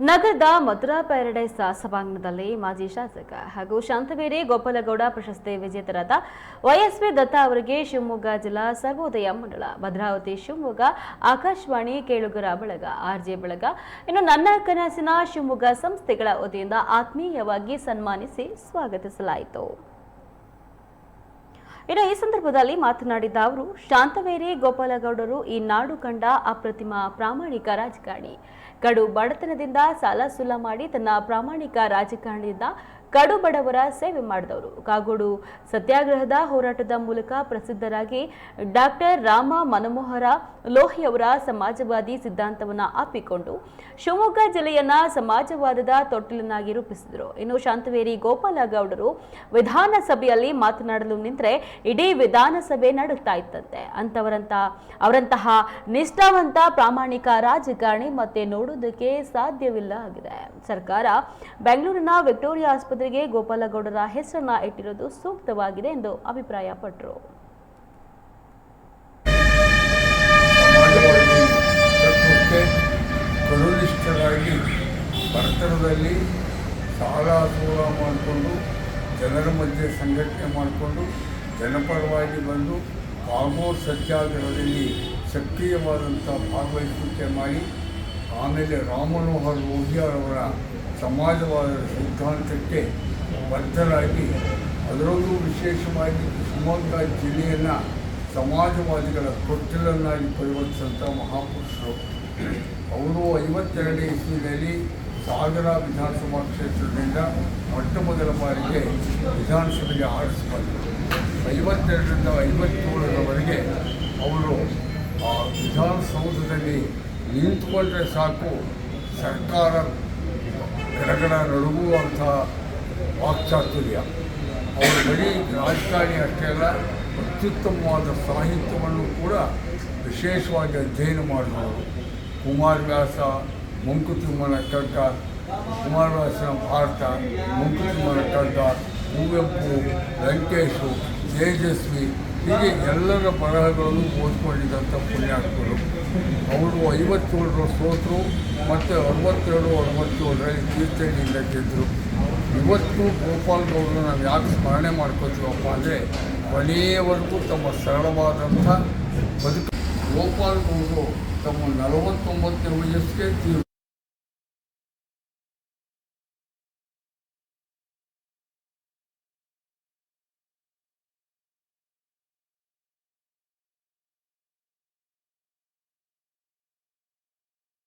ನಗರದ ಮಥುರಾ ಪ್ಯಾರಡೈಸ್ ಸಭಾಂಗಣದಲ್ಲಿ ಮಾಜಿ ಶಾಸಕ ಹಾಗೂ ಶಾಂತವೇರಿ ಗೋಪಾಲಗೌಡ ಪ್ರಶಸ್ತಿ ವಿಜೇತರಾದ ವೈಎಸ್ವಿ ದತ್ತ ಅವರಿಗೆ ಶಿವಮೊಗ್ಗ ಜಿಲ್ಲಾ ಸರ್ವೋದಯ ಮಂಡಳ, ಭದ್ರಾವತಿ ಶಿವಮೊಗ್ಗ ಆಕಾಶವಾಣಿ ಕೇಳುಗರ ಬಳಗ, ಆರ್ಜೆ ಬಳಗ, ಇನ್ನು ನನ್ನ ಕನಸಿನ ಶಿವಮೊಗ್ಗ ಸಂಸ್ಥೆಗಳ ವತಿಯಿಂದ ಆತ್ಮೀಯವಾಗಿ ಸನ್ಮಾನಿಸಿ ಸ್ವಾಗತಿಸಲಾಯಿತು. ಇನ್ನು ಈ ಸಂದರ್ಭದಲ್ಲಿ ಮಾತನಾಡಿದ ಅವರು, ಶಾಂತವೇರಿ ಗೋಪಾಲಗೌಡರು ಈ ನಾಡು ಕಂಡ ಅಪ್ರತಿಮ ಪ್ರಾಮಾಣಿಕ ರಾಜಕಾರಣಿ. ಕಡು ಬಡತನದಿಂದ ಸಾಲ ಸುಲ ಮಾಡಿ ತನ್ನ ಪ್ರಾಮಾಣಿಕ ರಾಜಕಾರಣದಿಂದ ಕಡು ಬಡವರ ಸೇವೆ ಮಾಡಿದವರು. ಕಾಗೋಡು ಸತ್ಯಾಗ್ರಹದ ಹೋರಾಟದ ಮೂಲಕ ಪ್ರಸಿದ್ಧರಾಗಿ ಡಾಕ್ಟರ್ ರಾಮ ಮನಮೋಹರ ಲೋಹಿಯವರ ಸಮಾಜವಾದಿ ಸಿದ್ಧಾಂತವನ್ನು ಅಪ್ಪಿಕೊಂಡು ಶಿವಮೊಗ್ಗ ಜಿಲ್ಲೆಯನ್ನ ಸಮಾಜವಾದದ ತೊಟ್ಟಿಲನ್ನಾಗಿ ರೂಪಿಸಿದರು. ಇನ್ನು ಶಾಂತವೇರಿ ಗೋಪಾಲಗೌಡರು ವಿಧಾನಸಭೆಯಲ್ಲಿ ಮಾತನಾಡಲು ನಿಂತರೆ ಇಡೀ ವಿಧಾನಸಭೆ ನಡುತ್ತಾ ಇತ್ತಂತೆ. ಅವರಂತಹ ನಿಷ್ಠಾವಂತ ಪ್ರಾಮಾಣಿಕ ರಾಜಕಾರಣಿ ಮತ್ತೆ ನೋಡುವುದಕ್ಕೆ ಸಾಧ್ಯವಿಲ್ಲ ಆಗಿದೆ. ಸರ್ಕಾರ ಬೆಂಗಳೂರಿನ ವಿಕ್ಟೋರಿಯಾ ಆಸ್ಪತ್ರೆಗೆ ಗೋಪಾಲಗೌಡರ ಹೆಸರನ್ನ ಇಟ್ಟಿರುವುದು ಸೂಕ್ತವಾಗಿದೆ ಎಂದು ಅಭಿಪ್ರಾಯಪಟ್ಟರು. ಕರುನಿಷ್ಠರಾಗಿ ಬಡತನದಲ್ಲಿ ಸಾಲ ಸೂಲ ಮಾಡಿಕೊಂಡು ಜನರ ಮಧ್ಯೆ ಸಂಘಟನೆ ಮಾಡಿಕೊಂಡು ಜನಪರವಾಗಿ ಬಂದು ಕಾಗೋಡು ಸತ್ಯಾಗ್ರಹದಲ್ಲಿ ಸಕ್ರಿಯವಾದಂಥ ಭಾಗವಹಿಸುವಿಕೆ ಮಾಡಿ ಆಮೇಲೆ ರಾಮಮನೋಹರ್ ಲೋಹಿಯಾರವರ ಸಮಾಜವಾದದ ಸಿದ್ಧಾಂತಕ್ಕೆ ಬದ್ಧರಾಗಿ ಅದರಲ್ಲೂ ವಿಶೇಷವಾಗಿ ಶಿವಮೊಗ್ಗ ಜಿಲ್ಲೆಯನ್ನು ಸಮಾಜವಾದಿಗಳ ತೊಟ್ಟಿಲನ್ನಾಗಿ ಪರಿವರ್ತಿಸಿದಂಥ ಮಹಾಪುರುಷರು. ಅವರು 52ನೇ ಇಸ್ವಿಯಲ್ಲಿ ಸಾಗರ ವಿಧಾನಸಭಾ ಕ್ಷೇತ್ರದಿಂದ ಮೊಟ್ಟ ಮೊದಲ ಬಾರಿಗೆ ವಿಧಾನಸಭೆಗೆ ಆರಿಸಿಕೊಂಡರು. 52ರಿಂದ 57ರವರೆಗೆ ಅವರು ವಿಧಾನಸೌಧದಲ್ಲಿ ನಿಂತುಕೊಂಡ್ರೆ ಸಾಕು ಸರ್ಕಾರ ಗಡಗಡ ನಡುಗುವಂಥ ವಾಕ್ಚಾತುರ್ಯ. ಅವರು ಬರೀ ರಾಜಕಾರಣಿ ಅಷ್ಟೇ ಅಲ್ಲ, ಅತ್ಯುತ್ತಮವಾದ ಸಾಹಿತ್ಯವನ್ನು ಕೂಡ ವಿಶೇಷವಾಗಿ ಅಧ್ಯಯನ ಮಾಡಿದವರು. ಕುಮಾರವ್ಯಾಸ, ಮಂಕುತಿಮ್ಮನ ಕಗ್ಗ, ಕುಮಾರವ್ಯಾಸನ ಭಾರತ, ಮಂಕುತಿಮ್ಮನ ಕಗ್ಗ, ಕುವೆಂಪು, ಲಂಕೇಶು, ತೇಜಸ್ವಿ, ಹೀಗೆ ಎಲ್ಲರ ಬರಹಗಳನ್ನು ಓದ್ಕೊಂಡಿದ್ದಂಥ ಪುಣ್ಯಾತ್ಮರು. ಅವರು 57ರ ಸೋತರು ಮತ್ತು 62-67ರಲ್ಲಿ ತೀರ್ಥಹಳ್ಳಿಯಿಂದ ಗೆದ್ದರು. ಇವತ್ತು ಗೋಪಾಲಗೌಡರು ನಾವು ಯಾಕೆ ಸ್ಮರಣೆ ಮಾಡ್ಕೋತೀವಪ್ಪ ಅಂದರೆ ಕೊನೆಯವರೆಗೂ ತಮ್ಮ ಸರಳವಾದಂಥ ಬದುಕು. ಗೋಪಾಲಗೌಡರು ತಮ್ಮ 49ನೇ ವಯಸ್ಸಿಗೆ